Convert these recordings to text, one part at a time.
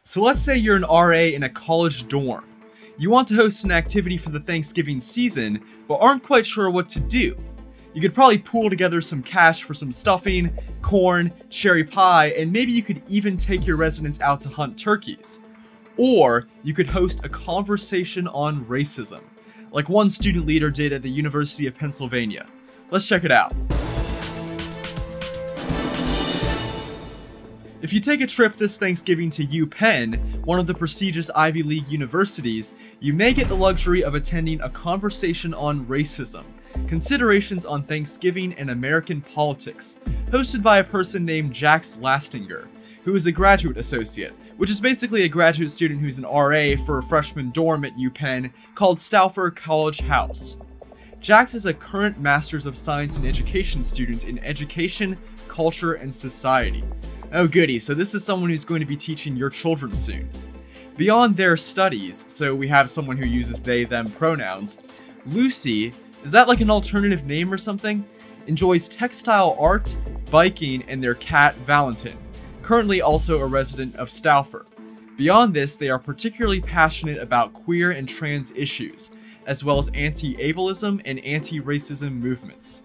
So let's say you're an RA in a college dorm. You want to host an activity for the Thanksgiving season, but aren't quite sure what to do. You could probably pool together some cash for some stuffing, corn, cherry pie, and maybe you could even take your residents out to hunt turkeys. Or you could host a conversation on racism, like one student leader did at the University of Pennsylvania. Let's check it out. If you take a trip this Thanksgiving to UPenn, one of the prestigious Ivy League universities, you may get the luxury of attending a conversation on racism, considerations on Thanksgiving and American politics, hosted by a person named Jax Lastinger, who is a graduate associate, which is basically a graduate student who's an RA for a freshman dorm at UPenn called Stauffer College House. Jax is a current Master's of Science in Education student in Education, Culture, and Society. Oh goody, so this is someone who's going to be teaching your children soon. Beyond their studies, so we have someone who uses they, them pronouns, Lucy, is that like an alternative name or something? Enjoys textile art, biking, and their cat Valentin, currently also a resident of Stauffer. Beyond this, they are particularly passionate about queer and trans issues, as well as anti-ableism and anti-racism movements.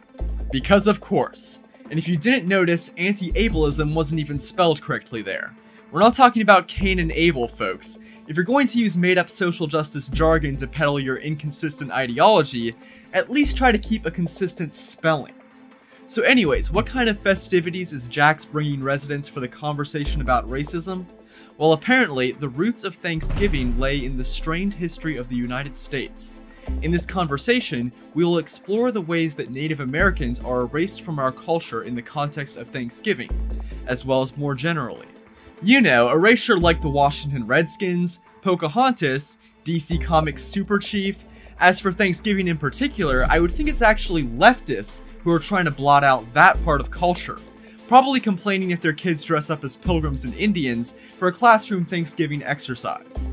Because of course. And if you didn't notice, anti-ableism wasn't even spelled correctly there. We're not talking about Cain and Abel, folks. If you're going to use made-up social justice jargon to peddle your inconsistent ideology, at least try to keep a consistent spelling. So anyways, what kind of festivities is Jax bringing residents for the conversation about racism? Well, apparently, the roots of Thanksgiving lay in the strained history of the United States. In this conversation, we will explore the ways that Native Americans are erased from our culture in the context of Thanksgiving, as well as more generally. You know, erasure like the Washington Redskins, Pocahontas, DC Comics Super Chief. As for Thanksgiving in particular, I would think it's actually leftists who are trying to blot out that part of culture, probably complaining if their kids dress up as pilgrims and Indians for a classroom Thanksgiving exercise.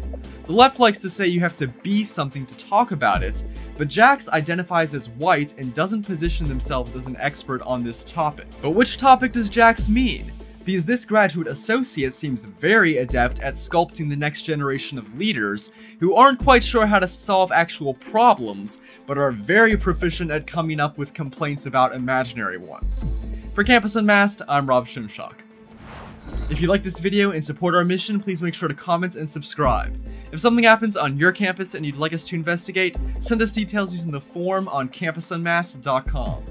The left likes to say you have to be something to talk about it, but Jax identifies as white and doesn't position themselves as an expert on this topic. But which topic does Jax mean? Because this graduate associate seems very adept at sculpting the next generation of leaders who aren't quite sure how to solve actual problems, but are very proficient at coming up with complaints about imaginary ones. For Campus Unmasked, I'm Rob Shimshock. If you like this video and support our mission, please make sure to comment and subscribe. If something happens on your campus and you'd like us to investigate, send us details using the form on campusunmasked.com.